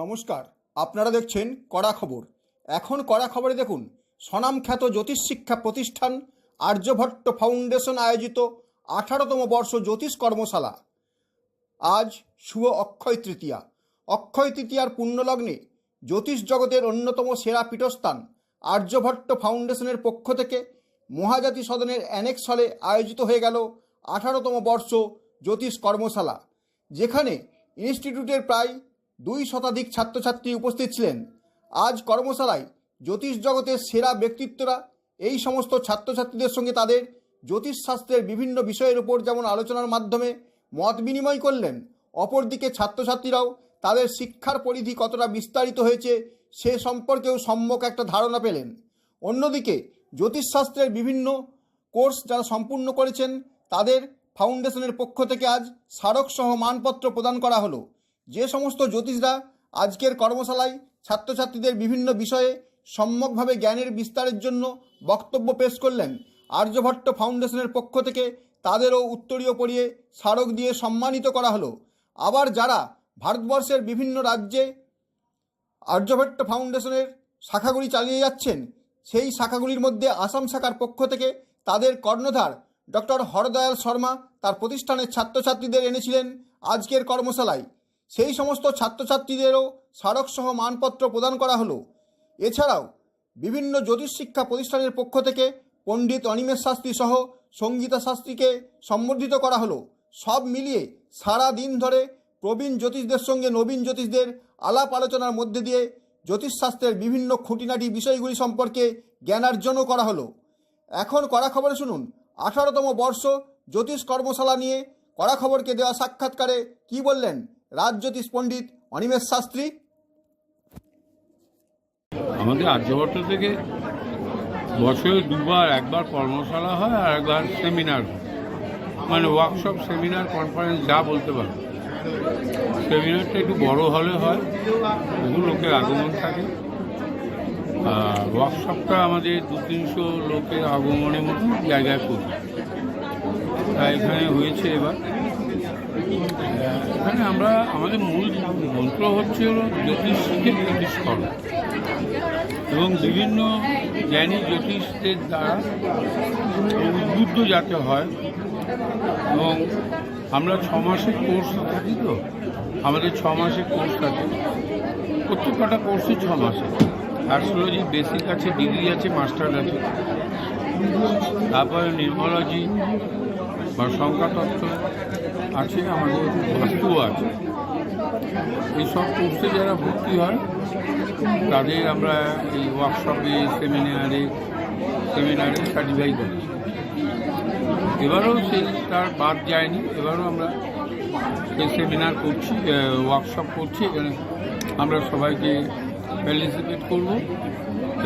নমস্কার, আপনারা দেখছেন কড়া খবর। এখন কড়া খবরে দেখুন, স্বনামখ্যাত জ্যোতিষ শিক্ষা প্রতিষ্ঠান আর্যভট্ট ফাউন্ডেশন আয়োজিত 18তম বর্ষ জ্যোতিষ কর্মশালা। আজ শুভ অক্ষয় তৃতীয়া। অক্ষয় তৃতীয়ার পুণ্যলগ্নে জ্যোতিষ জগতের অন্যতম সেরা পীঠস্থান আর্যভট্ট ফাউন্ডেশনের পক্ষ থেকে মহাজাতি সদনের অ্যানেক্স হলে আয়োজিত হয়ে গেল 18তম বর্ষ জ্যোতিষ কর্মশালা, যেখানে ইনস্টিটিউটের প্রায় 2 শতাধিক ছাত্রছাত্রী উপস্থিত ছিলেন। আজ কর্মশালায় জ্যোতিষ জগতের সেরা ব্যক্তিত্বরা এই সমস্ত ছাত্রছাত্রীদের সঙ্গে তাদের জ্যোতিষশাস্ত্রের বিভিন্ন বিষয়ের উপর যেমন আলোচনার মাধ্যমে মত বিনিময় করলেন, অপরদিকে ছাত্রছাত্রীরাও তাদের শিক্ষার পরিধি কতটা বিস্তারিত হয়েছে সে সম্পর্কেও সম্যক একটা ধারণা পেলেন। অন্যদিকে জ্যোতিষশাস্ত্রের বিভিন্ন কোর্স যারা সম্পূর্ণ করেছেন তাদের ফাউন্ডেশনের পক্ষ থেকে আজ স্মারকসহ মানপত্র প্রদান করা হলো। যে সমস্ত জ্যোতিষরা আজকের কর্মশালায় ছাত্রছাত্রীদের বিভিন্ন বিষয়ে সম্যকভাবে জ্ঞানের বিস্তারের জন্য বক্তব্য পেশ করলেন, আর্যভট্ট ফাউন্ডেশনের পক্ষ থেকে তাদেরও উত্তরীয় পরিয়ে স্মারক দিয়ে সম্মানিত করা হলো। আবার যারা ভারতবর্ষের বিভিন্ন রাজ্যে আর্যভট্ট ফাউন্ডেশনের শাখাগুলি চালিয়ে যাচ্ছেন, সেই শাখাগুলির মধ্যে আসাম শাখার পক্ষ থেকে তাদের কর্ণধার ডক্টর হরদয়াল শর্মা তার প্রতিষ্ঠানের ছাত্রছাত্রীদের এনেছিলেন আজকের কর্মশালায়। সেই সমস্ত ছাত্রছাত্রীদেরও স্মারকসহ মানপত্র প্রদান করা হলো। এছাড়াও বিভিন্ন জ্যোতিষ শিক্ষা প্রতিষ্ঠানের পক্ষ থেকে পণ্ডিত অনিমেষ শাস্ত্রী সহ সঙ্গীতা শাস্ত্রীকে সম্বর্ধিত করা হলো। সব মিলিয়ে সারা দিন ধরে প্রবীণ জ্যোতিষদের সঙ্গে নবীন জ্যোতিষদের আলাপ আলোচনার মধ্যে দিয়ে জ্যোতিষশাস্ত্রের বিভিন্ন খুঁটিনাটি বিষয়গুলি সম্পর্কে জ্ঞানার্জনও করা হলো। এখন কড়া খবরে শুনুন 18তম বর্ষ জ্যোতিষ কর্মশালা নিয়ে কড়া খবরকে দেওয়া সাক্ষাৎকারে কি বললেন রাজজ্যোতিষ পণ্ডিত অনিমেষ শাস্ত্রী। আমাদের আর্যভট্ট থেকে বছরে দুবার, একবার কর্মশালা হয় আর একবার সেমিনার, মানে ওয়ার্কশপ, সেমিনার, কনফারেন্স যা বলতে পারো। সেমিনারটা একটু বড় হলে হয়, বহু লোকের আগমন থাকে। আর ওয়ার্কশপটা আমাদের 200-300 লোকের আগমনের মতো জায়গায় করি। তাই এখানে হয়েছে এবার। এখানে আমাদের মূল মন্ত্র হচ্ছে হলো জ্যোতিষকে প্রতিষ্ঠিত এবং বিভিন্ন জ্ঞানী জ্যোতিষদের দ্বারা উদ্বুদ্ধ যাতে হয়। এবং আমরা 6 মাসের কোর্স থাকি, তো আমাদের 6 মাসের কোর্স থাকে। প্রত্যেকটা কোর্সই 6 মাসে। অ্যাস্ট্রোলজি বেসিক আছে, ডিগ্রি আছে, মাস্টার আছে। তারপরে নিউমোলজি বা সংখ্যাতত্ত্ব আছে, আমাদের বাস্তুও আছে। এইসব কোর্সে যারা ভর্তি হয় তাদের আমরা এই ওয়ার্কশপে, সেমিনারে সার্টিফাই করি। এবারও তার বাদ যায়নি। এবারও আমরা এই সেমিনার করছি, ওয়ার্কশপ করছি। এখানে আমরা সবাইকে পার্টিসিপেট করব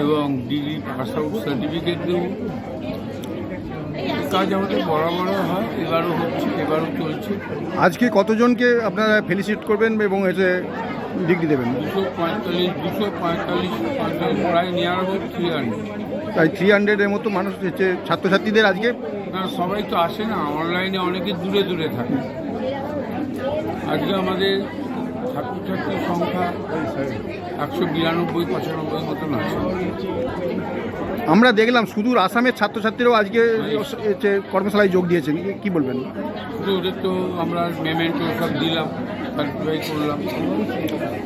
এবং ডিগ্রি পাস আউট সার্টিফিকেট দেব। কাজ আমাদের বরাবর হয়, এবারও হচ্ছে, এবারও চলছে। আজকে কতজনকে আপনারা ফেলিসিট করবেন এবং এতে ডিগ্রি দেবেন? 245 প্রায় নিয়ার অ্যাবাউট 300। প্রায় 300-এর মতো মানুষ হচ্ছে ছাত্রছাত্রীদের আজকে। না, সবাই তো আসে না, অনলাইনে অনেকে দূরে দূরে থাকে। আজকে আমাদের ছাত্রছাত্রীর সংখ্যা 192-95 মতন আছে। আমরা দেখলাম সুদূর আসামের ছাত্রছাত্রীরাও আজকে কর্মশালায় যোগ দিয়েছেন, কি বলবেন? ওদের তো আমরা মেমেন্টো সব দিলাম, সার্টিফাই করলাম।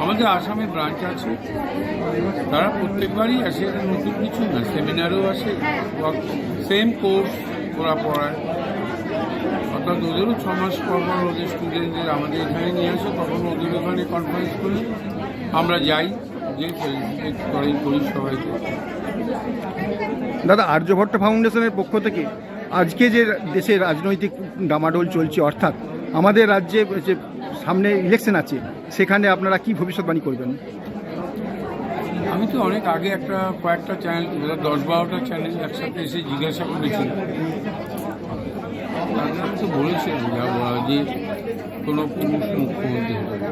আমাদের আসামের ব্রাঞ্চ আছে, তারা প্রত্যেকবারই আসে। এটা নতুন কিছু না, সেমিনারেও আসে, সেম কোর্স ওরা পড়ায়। অর্থাৎ ওদেরও 6 মাস পর ওদের স্টুডেন্টদের আমাদের এখানে নিয়ে আসে, তখন ওদের ওখানে কনফারেন্স করি, আমরা যাই, যে ফেলিসিটেট করি সবাইকে। দাদা, আর্যভট্ট ফাউন্ডেশনের পক্ষ থেকে আজকে যে দেশের রাজনৈতিক ডামাডোল চলছে, অর্থাৎ আমাদের রাজ্যে যে সামনে ইলেকশন আছে, সেখানে আপনারা কি ভবিষ্যৎবাণী করবেন? আমি তো অনেক আগে কয়েকটা চ্যানেল, 10-12টা চ্যানেল একসাথে এসে জিজ্ঞাসা করেছি। আপনারা তো বলেছেন যা বলা, যে কোনো পুরুষ মুখ্যমন্ত্রী হতে পারে,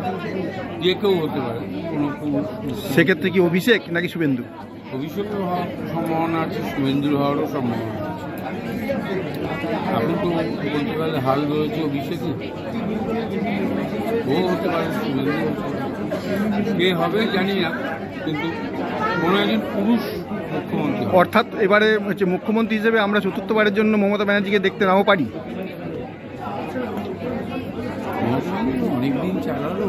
যে কেউ হতে পারে, কোনো পুরুষ। সেক্ষেত্রে কি অভিষেক নাকি শুভেন্দু? অভিষেকের হওয়ার সম্ভাবনা আছে, শুভেন্দুর হওয়ারও সম্ভাবনা আছে। এখন তো বলতে পারলে হাল ধরেছে অভিষেকই, ও হতে পারে, শুভেন্দু হতে পারে। কে হবে জানি না, কিন্তু কোনো একজন পুরুষ মুখ্যমন্ত্রী হবে। অর্থাৎ এবারে হচ্ছে মুখ্যমন্ত্রী হিসেবে আমরা চতুর্থবারের জন্য মমতা ব্যানার্জিকে দেখতে নাও পারি। মহাসংঘ তো অনেকদিন চালালো,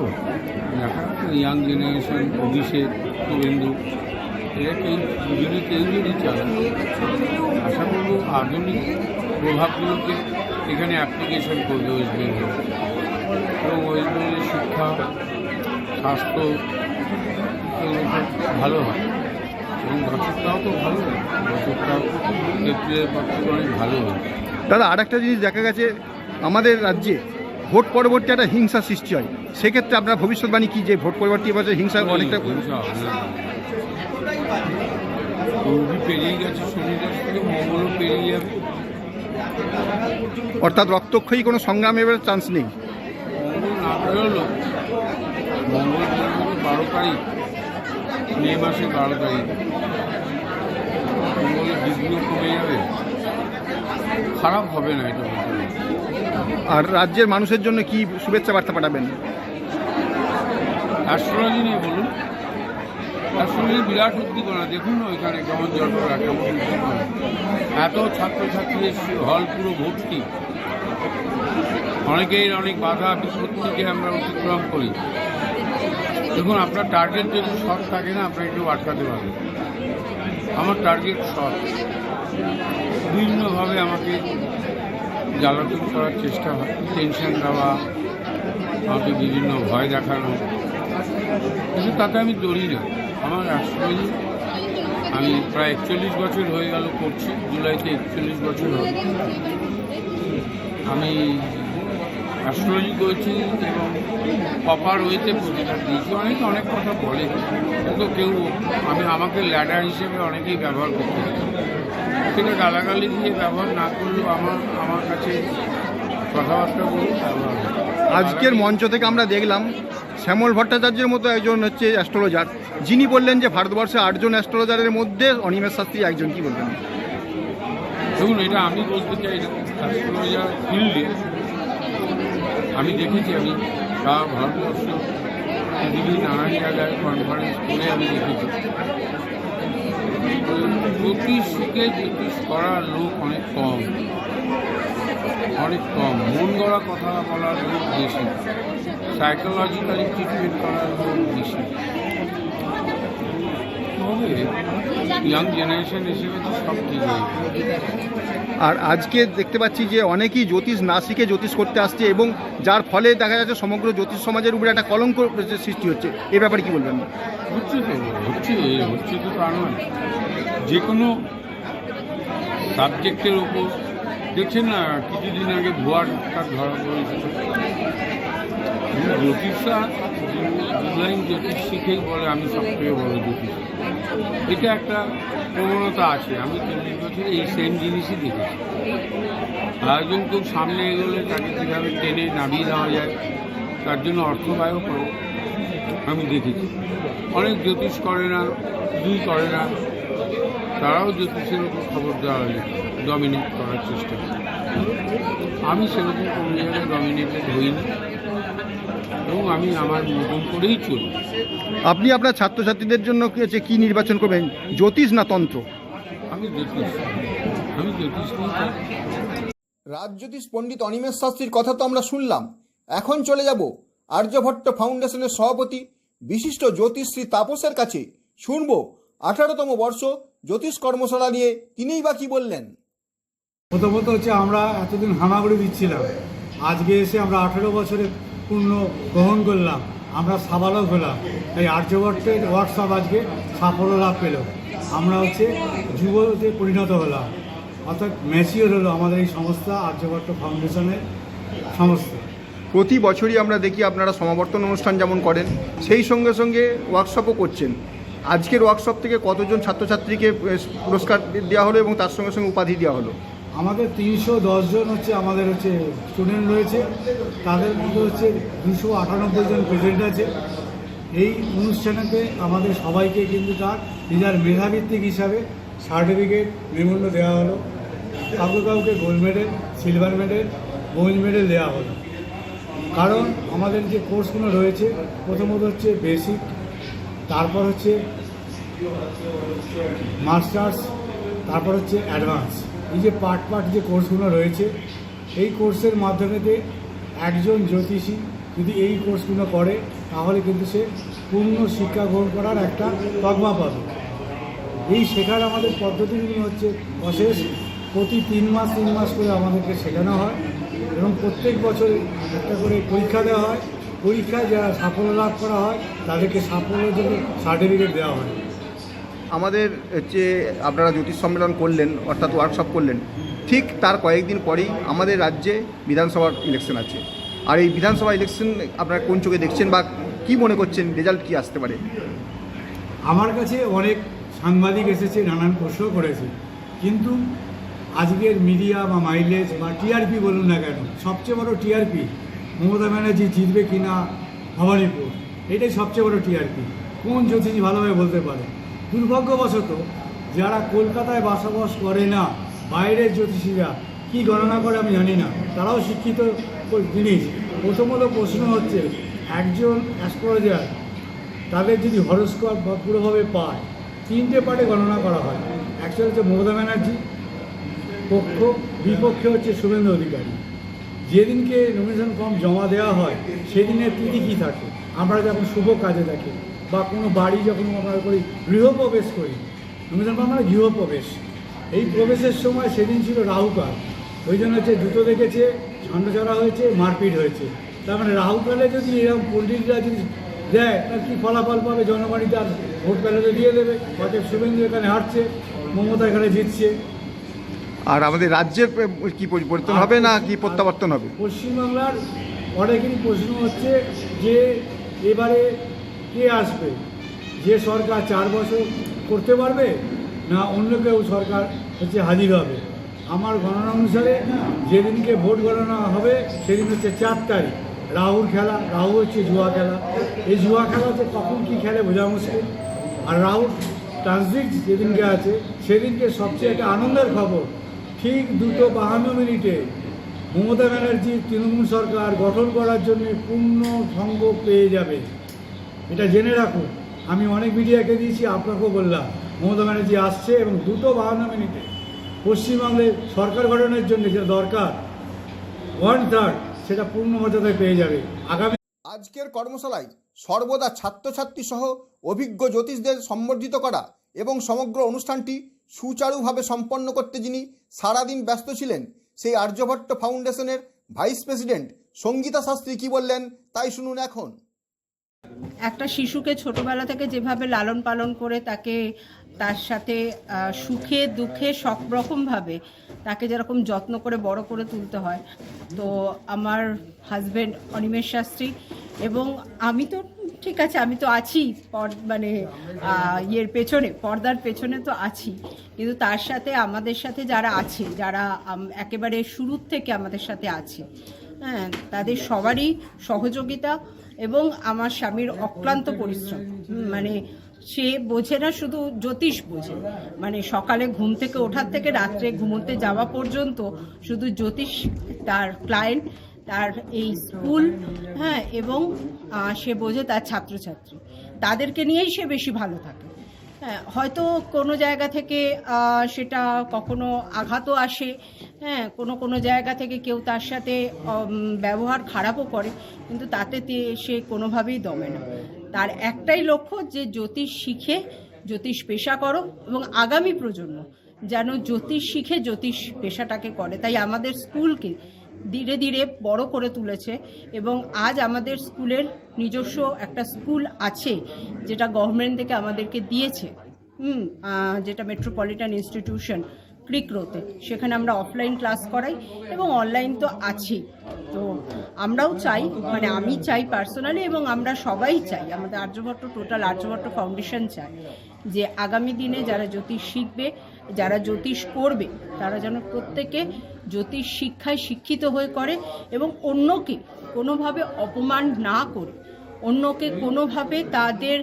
দেখা যাচ্ছে ইয়াং জেনারেশন, অভিষেক, শুভেন্দু, এরা কেউ যদি চালালো, আশা করবো আধুনিক প্রভাবগুলোকে এখানে অ্যাপ্লিকেশন করবে ওয়েস্ট বেঙ্গল, এবং ওয়েস্ট বেঙ্গলের শিক্ষা, স্বাস্থ্য এগুলো সব ভালো হয়, এবং বছরটাও তো ভালো হয়, বছরটাও এপ্রিলের পর থেকে অনেক ভালো হয়। দাদা, আর একটা জিনিস দেখা গেছে আমাদের রাজ্যে ভোট পরবর্তী একটা হিংসা সৃষ্টি হয়, সেক্ষেত্রে আপনার ভবিষ্যৎবাণী কি, যে ভোট পরবর্তী বছর হিংসা অনেকটা রবি পেরিয়ে গেছে, শনিবার থেকে মঙ্গলও পেরিয়ে যাবে, অর্থাৎ রক্তক্ষয়ী কোনো সংগ্রামের চান্স নেই। মঙ্গল না বেরোলো, মঙ্গল বেরোলো 12 তারিখ, মে মাসের 12 তারিখ, মঙ্গলের দিকগুলো কমে যাবে, খারাপ হবে না এটা বলতে পারি। আর রাজ্যের মানুষের জন্য কি শুভেচ্ছা বার্তা পাঠাবেন? অ্যাস্ট্রোলজি নিয়ে বলুন, অ্যাস্ট্রোলজি বিরাট উদ্দীপনা, দেখুন না ওইখানে কেমন জটরা, কেমন উদ্দীপনা, এত ছাত্রছাত্রী হল পুরো ভর্তি, অনেকের অনেক বাধা বিপত্তিকে আমরা অতিক্রম করি। দেখুন, আপনার টার্গেট যদি শর্ট থাকে না, আপনাকে কেউ আটকাতে পারবে। আমার টার্গেট শর্ট, বিভিন্নভাবে আমাকে জ্বালাতন করার চেষ্টা হয়, টেনশন দেওয়া, আমাকে বিভিন্ন ভয় দেখানো, কিন্তু তাতে আমি দৌড়ি না। আমার অ্যাস্ট্রোলজি আমি প্রায় 41 বছর হয়ে গেল করছি, জুলাইতে 41 বছর হবে। আমি অ্যাস্ট্রোলজি করেছি এবং প্রপার ওয়েতে প্রতিকার দিয়েছি। অনেকে অনেক কথা বলে, কিন্তু কেউ আমাকে ল্যাডার হিসেবে অনেকেই ব্যবহার করতে চায়। সেটা গালাগালি দিয়ে ব্যবহার না করলেও আমার কাছে কথাবার্তাগুলো ব্যবহার হয়। আজকের মঞ্চ থেকে আমরা দেখলাম শ্যামল ভট্টাচার্যের মতো একজন হচ্ছে অ্যাস্ট্রোলজার, যিনি বললেন যে ভারতবর্ষে 8 জন অ্যাস্ট্রোলজারের মধ্যে অনিমেষ শাস্ত্রী একজন। কি বলবেন? দেখুন, এটা আমি বলতে চাই না, অ্যাস্ট্রোলজার ফিল্ডে আমি দেখেছি, আমি সারা ভারতবর্ষ পৃথিবীর নানান জায়গায় কনফারেন্স করে আমি দেখেছি, জ্যোতিষ করার লোক অনেক কম, মন গড়া কথা বলার লোক বেশি, সাইকোলজিক্যালি ট্রিটমেন্ট করার লোক বেশি। তবে ইয়াং জেনারেশন হিসেবে তো সব ঠিক হয়ে। আর আজকে দেখতে পাচ্ছি যে অনেকেই জ্যোতিষ না শিখে জ্যোতিষ করতে আসছে, এবং যার ফলে দেখা যাচ্ছে সমগ্র জ্যোতিষ সমাজের উপরে একটা কলঙ্ক সৃষ্টি হচ্ছে। এ ব্যাপারে কি বলবেন? হচ্ছে তো তা নয়, যে কোনো সাবজেক্টের ওপর দেখছেন না, কিছুদিন আগে ভুয়ার ধরা পড়েছিল। জ্যোতিষরা অনলাইন জ্যোতিষ শিখেই বলে আমি সবথেকে বড় জ্যোতিষ, এটা একটা প্রবণতা আছে। আমি 40 বছরে এই সেম জিনিসই দেখেছি। আয়োজন কেউ সামনে এগোলে তাকে কীভাবে টেনে নামিয়ে দেওয়া যায়, তার জন্য অর্থ ব্যয় করে আমি দেখেছি। অনেক জ্যোতিষ করে না, কিছুই করে না, তারাও জ্যোতিষের উপর খবর দেওয়া হলে ডমিনেট করার চেষ্টা করে। আমি সেরকম কোনো জায়গায় ডমিনেটেড হইনি, এবং আমি আমার মতন করেই চলি। আপনি আপনার ছাত্রছাত্রীদের জন্য কি নির্বাচন করবেন, জ্যোতিষ না তন্ত্র? আমি জ্যোতিষ নিয়ে। রাজজ্যোতিষ পণ্ডিত অনিমেষ শাস্ত্রীর কথা তো আমরা শুনলাম। এখন চলে যাব আর্যভট্ট ফাউন্ডেশনের সভাপতি বিশিষ্ট জ্যোতিষ শ্রী তাপসের কাছে। শুনব 18তম বর্ষ জ্যোতিষ কর্মশালা নিয়ে তিনিই বা কি বললেন। প্রথমত হচ্ছে আমরা এতদিন হামাগুড়ি দিচ্ছিলাম, আজকে এসে আমরা 18 বছরে পূর্ণ গ্রহণ করলাম, আমরা সাবালক হলাম। তাই আর্যভট্টের ওয়ার্কশপ আজকে সাফল্য লাভ পেল, আমরা হচ্ছে যুবতে পরিণত হলাম, অর্থাৎ ম্যাচিওর হলো আমাদের এই সংস্থা আর্যভট্ট ফাউন্ডেশনের সংস্থা। প্রতি বছরই আমরা দেখি আপনারা সমাবর্তন অনুষ্ঠান যেমন করেন, সেই সঙ্গে সঙ্গে ওয়ার্কশপও করছেন। আজকের ওয়ার্কশপ থেকে কতজন ছাত্রছাত্রীকে পুরস্কার দেওয়া হলো এবং তার সঙ্গে সঙ্গে উপাধি দেওয়া হলো? আমাদের 310 জন হচ্ছে আমাদের হচ্ছে স্টুডেন্ট রয়েছে, তাদের মধ্যে হচ্ছে 298 জন প্রেজেন্ট আছে। এই অনুষ্ঠানেতে আমাদের সবাইকে কিন্তু তার নিজের মেধাভিত্তিক হিসাবে সার্টিফিকেট মেমোন্ড দেওয়া হলো। কাউকে gold medal, silver medal, bronze medal দেওয়া হলো। কারণ আমাদের যে কোর্সগুলো রয়েছে প্রথমত হচ্ছে বেসিক, তারপর হচ্ছে মাস্টার্স, তারপর হচ্ছে অ্যাডভান্স। এই যে পার্ট যে কোর্সগুলো রয়েছে, এই কোর্সের মাধ্যমেতে একজন জ্যোতিষী যদি এই কোর্সগুলো করে তাহলে কিন্তু সে পূর্ণ শিক্ষা গ্রহণ করার একটা তকমা পাবে। এই শেখার আমাদের পদ্ধতিগুলো হচ্ছে প্রসেস, প্রতি 3 মাস করে আমাদেরকে শেখানো হয় এবং প্রত্যেক বছর একটা করে পরীক্ষা দেওয়া হয়। পরীক্ষায় যারা সাফল্য লাভ করা হয় তাদেরকে সাফল্যের জন্য সার্টিফিকেট দেওয়া হয়। আমাদের যে আপনারা জ্যোতিষ সম্মেলন করলেন অর্থাৎ ওয়ার্কশপ করলেন, ঠিক তার কয়েকদিন পরেই আমাদের রাজ্যে বিধানসভার ইলেকশন আছে। আর এই বিধানসভা ইলেকশন আপনারা কোন চোখে দেখছেন বা কি মনে করছেন, রেজাল্ট কি আসতে পারে? আমার কাছে অনেক সাংবাদিক এসেছে, নানান প্রশ্ন করেছে, কিন্তু আজকের মিডিয়া বা মাইলেজ বা টিআরপি বলুন না কেন, সবচেয়ে বড় টিআরপি মমতা ব্যানার্জি জিতবে কিনা ভবানীপুর, এটাই সবচেয়ে বড় টিআরপি। কোন জ্যোতিষী ভালোভাবে বলতে পারে? দুর্ভাগ্যবশত যারা কলকাতায় বসবাস করে না, বাইরের জ্যোতিষীরা কি গণনা করে আমি জানি না, তারাও শিক্ষিত জিনিস। প্রথমত প্রশ্ন হচ্ছে, একজন অ্যাস্ট্রোলজার তাদের যদি হরস্কোপ বা পুরোভাবে পায়, 3টে পার্টে গণনা করা হয়। একটা হচ্ছে মমতা ব্যানার্জি পক্ষ, বিপক্ষে হচ্ছে শুভেন্দু অধিকারী। যেদিনকে নমিনেশন ফর্ম জমা দেওয়া হয় সেদিনের তিথি কী থাকে, আমরা যখন শুভ কাজে থাকি বা কোনো বাড়ি যখন আমরা করি, গৃহপ্রবেশ করি, নমিনেশন ফর্ম মানে গৃহপ্রবেশ, এই প্রবেশের সময় সেদিন ছিল রাহুকাল। ওই জন্য হচ্ছে জুতো দেখেছে, ছান্ডচড়া হয়েছে, মারপিট হয়েছে। তার মানে রাহুকালে যদি এরকম পণ্ডিতরা যদি দেয় তার কী ফলাফল পাবে? জনগণই তার ভোট প্যালেটে দিয়ে দেবে। অতএব শুভেন্দু এখানে হারছে, মমতা এখানে জিতছে। আর আমাদের রাজ্যের কি পরিবর্তন হবে না কি প্রত্যাবর্তন হবে? পশ্চিমবাংলার অনেকেরই প্রশ্ন হচ্ছে যে এবারে কে আসবে, যে সরকার 4 বছর করতে পারবে না অন্য কেউ সরকার হচ্ছে হাজির হবে। আমার গণনা অনুসারে যেদিনকে ভোট গণনা হবে সেদিন হচ্ছে 4 তারিখ, রাহুর খেলা। রাহু হচ্ছে জুয়া খেলা। এই জুয়া খেলাতে কখন কী খেলে বোঝা মুশকিল। আর রাহুর ট্রানজিট যেদিনকে আছে সেদিনকে সবচেয়ে একটা আনন্দের খবর, ঠিক 2:52 মমতা ব্যানার্জির তৃণমূল সরকার গঠন করার জন্য পূর্ণ সঙ্গ পেয়ে যাবে। এটা জেনে রাখুন। আমি অনেক মিডিয়াকে দিয়েছি, আপনাকেও বললাম, মমতা ব্যানার্জি আসছে এবং 2:52 পশ্চিমবঙ্গের সরকার গঠনের জন্য যেটা দরকার 1/3 সেটা পূর্ণ মর্যাদায় পেয়ে যাবে। আগামী আজকের কর্মশালায় সর্বদা ছাত্রছাত্রী সহ অভিজ্ঞ জ্যোতিষদের সম্বর্ধিত করা এবং সমগ্র অনুষ্ঠানটি সুচারুভাবে সম্পন্ন করতে যিনি সারাদিন ব্যস্ত ছিলেন, সেই আর্যভট্ট ফাউন্ডেশনের ভাইস প্রেসিডেন্ট সঙ্গীতা শাস্ত্রী কি বললেন তাই শুনুন এখন। একটা শিশুকে ছোটবেলা থেকে যেভাবে লালন পালন করে তাকে তার সাথে সুখে দুঃখে সব রকমভাবে তাকে যেরকম যত্ন করে বড় করে তুলতে হয়, তো আমার হাজব্যান্ড অনিমেষ শাস্ত্রী এবং আমি তো ঠিক আছে, আমি তো আছি মানে ইয়ের পেছনে, পর্দার পেছনে তো আছি, কিন্তু তার সাথে আমাদের সাথে যারা আছে, যারা একেবারে শুরুর থেকে আমাদের সাথে আছে, হ্যাঁ, তাদের সবারই সহযোগিতা এবং আমার স্বামীর অক্লান্ত পরিশ্রম। মানে সে বোঝে না শুধু জ্যোতিষ বোঝে, মানে সকালে ঘুম থেকে ওঠার থেকে রাত্রে ঘুমোতে যাওয়া পর্যন্ত শুধু জ্যোতিষ, তার ক্লায়েন্ট, তার এই স্কুল, হ্যাঁ, এবং সে বোঝে তার ছাত্রছাত্রী, তাদেরকে নিয়েই সে বেশি ভালো থাকে। হ্যাঁ, হয়তো কোনো জায়গা থেকে সেটা কখনো আঘাতও আসে, হ্যাঁ, কোনো জায়গা থেকে কেউ তার সাথে ব্যবহার খারাপও করে, কিন্তু তাতে সে কোনোভাবেই দমে না। তার একটাই লক্ষ্য যে জ্যোতিষ শিখে জ্যোতিষ পেশা করো এবং আগামী প্রজন্ম যেন জ্যোতিষ শিখে জ্যোতিষ পেশাটাকে করে। তাই আমাদের স্কুলকে ধীরে ধীরে বড় করে তুলেছে এবং আজ আমাদের স্কুলের নিজস্ব একটা স্কুল আছে যেটা গভর্নমেন্ট থেকে আমাদেরকে দিয়েছে, যেটা মেট্রোপলিটন ইনস্টিটিউশন ক্রিক রোতে। সেখানে আমরা অফলাইন ক্লাস করাই এবং অনলাইন তো আছেই। তো আমরাও চাই, মানে আমি চাই পার্সোনালি এবং আমরা সবাই চাই, আমাদের আর্যভট্ট টোটাল আর্যভট্ট ফাউন্ডেশন চায় যে আগামী দিনে যারা জ্যোতিষ শিখবে, যারা জ্যোতিষ করবে, তারা যেন প্রত্যেকে জ্যোতিষ শিক্ষায় শিক্ষিত হয়ে করে এবং অন্যকে কোনোভাবে অপমান না করে, অন্যকে কোনোভাবে তাদের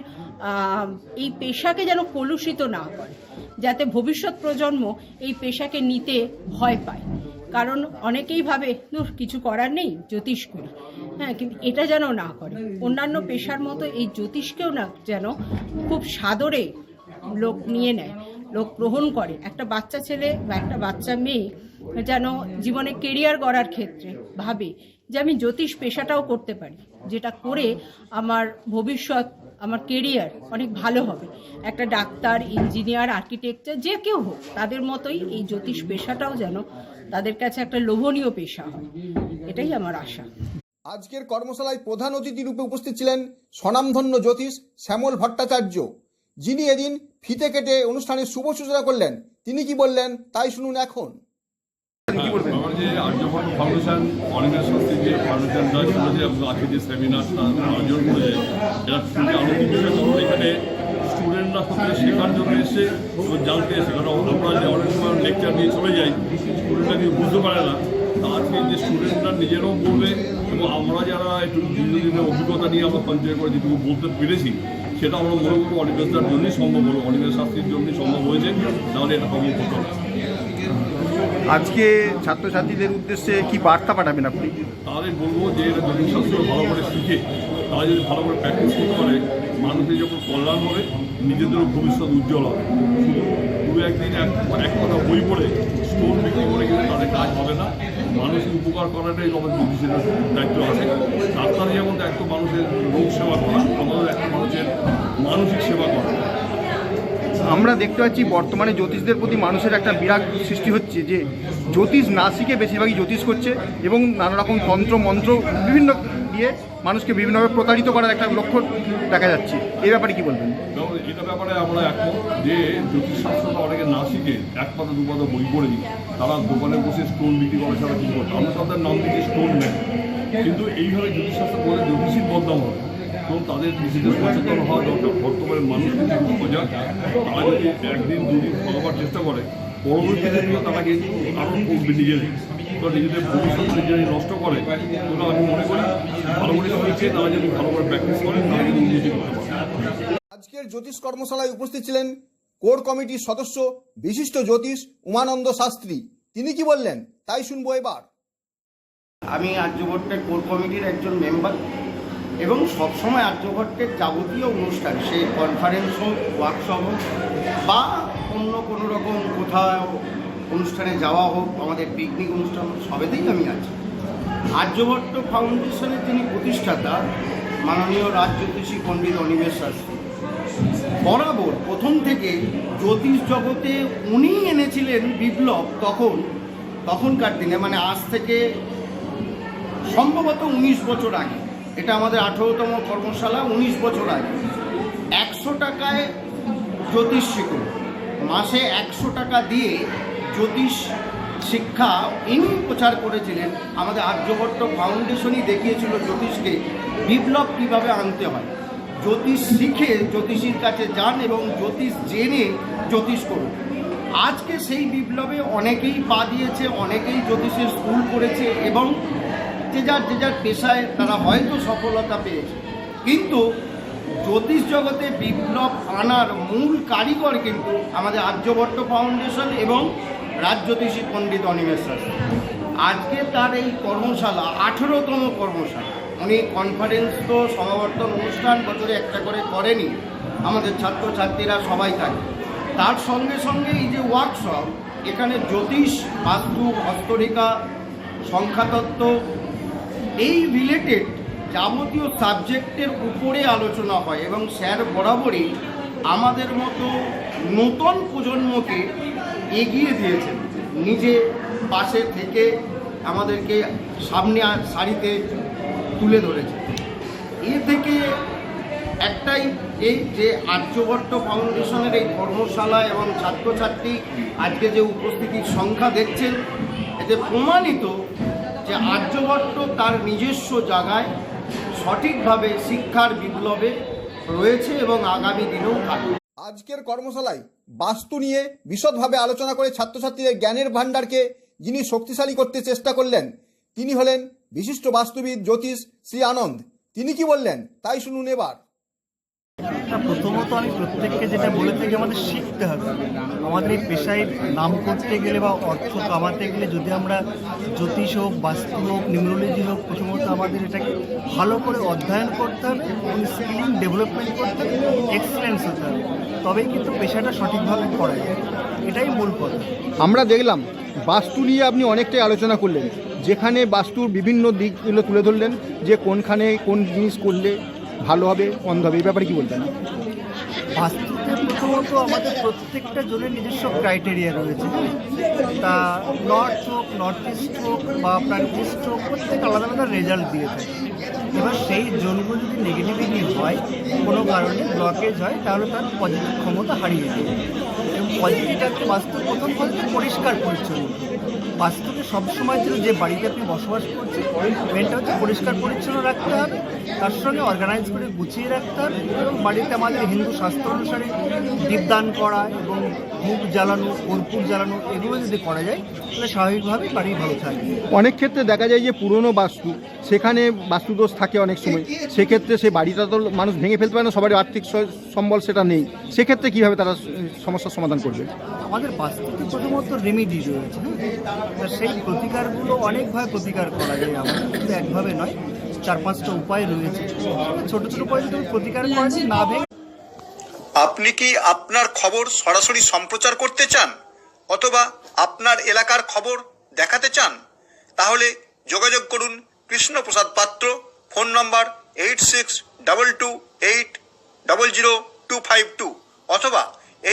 এই পেশাকে যেন কলুষিত না করে, যাতে ভবিষ্যৎ প্রজন্ম এই পেশাকে নিতে ভয় পায়। কারণ অনেকেই ভাবে ধুর কিছু করার নেই, জ্যোতিষ করি। হ্যাঁ, কিন্তু এটা যেন না করে, অন্যান্য পেশার মতো এই জ্যোতিষকেও না যেন খুব সাদরে লোক নিয়ে নেয়, লোক গ্রহণ করে। একটা বাচ্চা ছেলে বা একটা বাচ্চা মেয়ে যেন জীবনে কেরিয়ার গড়ার ক্ষেত্রে ভাবে যে আমি জ্যোতিষ পেশাটাও করতে পারি, যেটা করে আমার ভবিষ্যৎ, আমার কেরিয়ার অনেক ভালো হবে। একটা ডাক্তার, ইঞ্জিনিয়ার, আর্কিটেকচার যে কেউ হোক, তাদের মতোই এই জ্যোতিষ পেশাটাও যেন তাদের কাছে একটা লোভনীয় পেশা হয়, এটাই আমার আশা। আজকের কর্মশালায় প্রধান অতিথি রূপে উপস্থিত ছিলেন স্বনামধন্য জ্যোতিষ শ্যামল ভট্টাচার্য, যিনি এদিন ফিতে কেটে অনুষ্ঠানের শুভ সূচনা করলেন। তিনি কি বললেন তাই শুনুন এখন। আমার যে আর্যভট্ট ফাউন্ডেশন, অনিমেষ শাস্ত্রী যে ফাউন্ডেশনটা করেছে, আজকে যে সেমিনারটা আয়োজন করেছে, এটা খুবই আনন্দের বিষয়। কারণ এখানে স্টুডেন্টরা সত্যি শেখার জন্য এসে জানতে এসে, কারণ আমরা যে অনেক সময় লেকচার দিয়ে চলে যাই, স্টুডেন্টরা কিছু বুঝতে পারে না। তা আজকে যে স্টুডেন্টরা নিজেরাও বলবে এবং আমরা যারা একটু দিনের অভিজ্ঞতা নিয়ে আমরা সঞ্চয় করে যেটুকু বলতে পেরেছি, সেটা আমরা মনে করবো অনিমেষটার জন্যই সম্ভব হলো, অনিমেষ শাস্ত্রীর জন্যই সম্ভব হয়েছে, তাহলে এটা সম্ভব হতো না। আজকে ছাত্রছাত্রীদের উদ্দেশ্যে কি বার্তা পাঠাবেন আপনি? তাহলে বলবো যে এরা জ্যোতিষশাস্ত্র ভালো করে শিখে তারা যদি ভালো করে প্র্যাকটিস করতে পারে, মানুষের যখন কল্যাণ হবে, নিজেদেরও ভবিষ্যৎ উজ্জ্বল হবে। শুধু একদিন এক কথা বই পড়ে স্টোন বিক্রি করে কিন্তু তাদের কাজ হবে না। মানুষের উপকার করাটাই আমাদের জ্যোতিষের দায়িত্ব আছে। ডাক্তার যেমন দায়িত্ব মানুষের রোগ সেবা করা, আমাদের একটা মানুষের মানসিক সেবা করা। আমরা দেখতে পাচ্ছি বর্তমানে জ্যোতিষদের প্রতি মানুষের একটা বিরাট সৃষ্টি হচ্ছে, যে জ্যোতিষ না শিখে বেশিরভাগই জ্যোতিষ করছে এবং নানা রকম তন্ত্র মন্ত্র বিভিন্ন দিয়ে মানুষকে বিভিন্নভাবে প্রতারিত করার একটা লক্ষ্য দেখা যাচ্ছে। এই ব্যাপারে কি বলবেন? এটা ব্যাপারে আমরা একমত যে জ্যোতিষশাস্ত্রটা অনেকে না শিখে এক পাতা দু পাতা বই পড়ে দিই, তারা দোকানে বসে স্টোন বিক্রি করে, সারা কিছু করছে। আমরা তাদের নাম দিকে স্টোন নেয়, কিন্তু এইভাবে জ্যোতিষশাস্ত্র বলে জ্যোতিষীর বদনাম হবে। তো তাদের নিজেদের সচেতন হওয়া দরকার। বর্তমানে মানুষ কিন্তু সজাগ, তারা যদি একদিন দুদিন ভালোবার চেষ্টা করে, পরবর্তীতে তারা কিন্তু আরও করবে নিজেদের, তো নিজেদের ভবিষ্যৎ নিজেরাই নষ্ট করে। তো আমি মনে করি ভালো করে শিখে তারা যদি ভালো করে প্র্যাকটিস করে, তারা কিন্তু উন্নতি করতে পারে। আজকের জ্যোতিষ কর্মশালায় উপস্থিত ছিলেন কোর কমিটির সদস্য বিশিষ্ট জ্যোতিষ উমানন্দ শাস্ত্রী। তিনি কি বললেন তাই শুনবো এবার। আমি আর্যভট্টের কোর কমিটির একজন মেম্বার এবং সবসময় আর্যভট্টের যাবতীয় অনুষ্ঠান, সে কনফারেন্স হোক, ওয়ার্কশপ হোক বা অন্য কোনো রকম কোথাও অনুষ্ঠানে যাওয়া হোক, আমাদের পিকনিক অনুষ্ঠান হোক, সবেতেই আমি আছি। আর্যভট্ট ফাউন্ডেশনের যিনি প্রতিষ্ঠাতা মাননীয় রাজজ্যোতিষী পণ্ডিত অনিমেষ শাস্ত্রী, বরাবর প্রথম থেকে জ্যোতিষ জগতে উনি এনেছিলেন বিপ্লব। তখনকার দিনে, মানে আজ থেকে সম্ভবত 19 বছর আগে, এটা আমাদের 18তম কর্মশালা, 19 বছর আগে 100 টাকায় জ্যোতিষ শিখুন, মাসে 100 টাকা দিয়ে জ্যোতিষ শিক্ষা ইনি প্রচার করেছিলেন। আমাদের আর্যভট্ট ফাউন্ডেশনই দেখিয়েছিল জ্যোতিষকে বিপ্লব কীভাবে আনতে হয়। জ্যোতিষ শিখে জ্যোতিষীর কাছে যান এবং জ্যোতিষ জেনে জ্যোতিষ করুন। আজকে সেই বিপ্লবে অনেকেই পা দিয়েছে, অনেকেই জ্যোতিষের স্কুল করেছে এবং যে যার পেশায় তারা হয়তো সফলতা পেয়েছে, কিন্তু জ্যোতিষ জগতে বিপ্লব আনার মূল কারিগর কিন্তু আমাদের আর্যভট্ট ফাউন্ডেশন এবং রাজজ্যোতিষী পণ্ডিত অনিমেষ শাস্ত্রী। আজকে তার এই কর্মশালা 18তম কর্মশালা। উনি কনফারেন্স তো সমাবর্তন অনুষ্ঠান বছরে একটা করে করেনি, আমাদের ছাত্রছাত্রীরা সবাই থাকে। তার সঙ্গে সঙ্গে এই যে ওয়ার্কশপ, এখানে জ্যোতিষ, বাস্তু, হস্তরেখা, সংখ্যাতত্ত্ব, এই রিলেটেড যাবতীয় সাবজেক্টের উপরে আলোচনা হয় এবং স্যার বরাবরই আমাদের মতো নতুন প্রজন্মকে এগিয়ে দিয়েছেন, নিজে পাশে থেকে আমাদেরকে সামনে সারিতে তুলে ধরেছে। এ থেকে একটাই, এই যে আর্যভট্ট ফাউন্ডেশনের এই কর্মশালা এবং ছাত্রছাত্রী আজকে যে উপস্থিতির সংখ্যা দেখছেন, এতে প্রমাণিত যে আর্যভট্ট তার নিজস্ব জায়গায় সঠিকভাবে শিক্ষার বিপ্লবে রয়েছে এবং আগামী দিনেও থাকবে। আজকের কর্মশালায় বাস্তু নিয়ে বিশদভাবে আলোচনা করে ছাত্রছাত্রীদের জ্ঞানের ভাণ্ডারকে যিনি শক্তিশালী করতে চেষ্টা করলেন, তিনি হলেন বিশিষ্ট বাস্তুবিদ জ্যোতিষ শ্রী আনন্দ। তিনি কি বললেন তাই শুনুন এবার। না, প্রথমত আমি প্রত্যেককে যেটা বলে থাকি, আমাদের শিখতে হবে। আমাদের এই পেশায় নাম করতে গেলে বা অর্থ কামাতে গেলে যদি আমরা জ্যোতিষ হোক, বাস্তু হোক, নিউমোলজি হোক, প্রথমত আমাদের এটাকে ভালো করে অধ্যয়ন করতে হবে এবং স্কিলিং ডেভেলপমেন্ট করতে হবে, এক্সেলেন্স হতে হবে, তবেই কিন্তু পেশাটা সঠিকভাবে করা যায়। এটাই মূল কথা। আমরা দেখলাম বাস্তু নিয়ে আপনি অনেকটাই আলোচনা করলেন, যেখানে বাস্তুর বিভিন্ন দিকগুলো তুলে ধরলেন যে কোনখানে কোন জিনিস করলে ভালো হবে, মন্দ হবে, এই ব্যাপারে কী বলবেন? বাস্তুতে প্রথমত আমাদের প্রত্যেকটা জনের নিজস্ব ক্রাইটেরিয়া রয়েছে। তা নর্থ হোক, নর্থ ইস্ট হোক বা আপনার ইস্ট হোক, প্রত্যেক আলাদা আলাদা রেজাল্ট দিয়ে থাকে। এবার সেই জোনগুলো যদি নেগেটিভিটি হয়, কোনো কারণে ব্লকেজ হয়, তাহলে তার পজিটিভ ক্ষমতা হারিয়ে যায়। এবং পজিটিভটা হচ্ছে বাস্তু প্রথম কথা পরিষ্কার পরিচ্ছন্ন। বাস্তুকে সবসময় জন্য যে বাড়িতে আপনি বসবাস করছেন মেনটা হচ্ছে পরিষ্কার পরিচ্ছন্ন রাখতে হবে, তার সঙ্গে অর্গানাইজ করে গুছিয়ে রাখতে হবে এবং বাড়িতে আমাদের হিন্দু শাস্ত্র অনুসারে দীপদান করা এবং ধূপ জ্বালানো, কর্পূর জ্বালানো, এগুলো যদি করা যায় তাহলে স্বাভাবিকভাবে বাড়ি ভালো থাকবে। অনেক ক্ষেত্রে দেখা যায় যে পুরনো বাস্তু, সেখানে বাস্তুদোষ থাকে অনেক সময়, সেক্ষেত্রে সেই বাড়িটা তো মানুষ ভেঙে ফেলতে পারে না, সবারই আর্থিক সম্বল সেটা নেই, সেক্ষেত্রে কীভাবে তারা সমস্যার সমাধান করবে? আমাদের বাস্তুতে প্রথমত রেমেডি রয়েছে, তা সেই প্রতিকারগুলো অনেকভাবে প্রতিকার করা যায় আমাদের, কিন্তু একভাবে নয়, 4-5টা উপায় রয়েছে। ছোটো ছোটো উপায় যদি প্রতিকার করা যায়, না ভেঙে। আপনি কি আপনার খবর সরাসরি সম্প্রচার করতে চান অথবা আপনার এলাকার খবর দেখাতে চান? তাহলে যোগাযোগ করুন কৃষ্ণপ্রসাদ পাত্র, ফোন নম্বর 8622800252 অথবা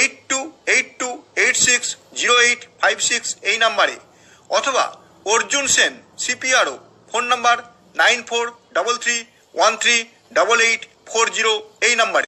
8282860856 এই নাম্বারে, অথবা অর্জুন সেন CPRO, ফোন নম্বর 9433138840 এই নাম্বারে।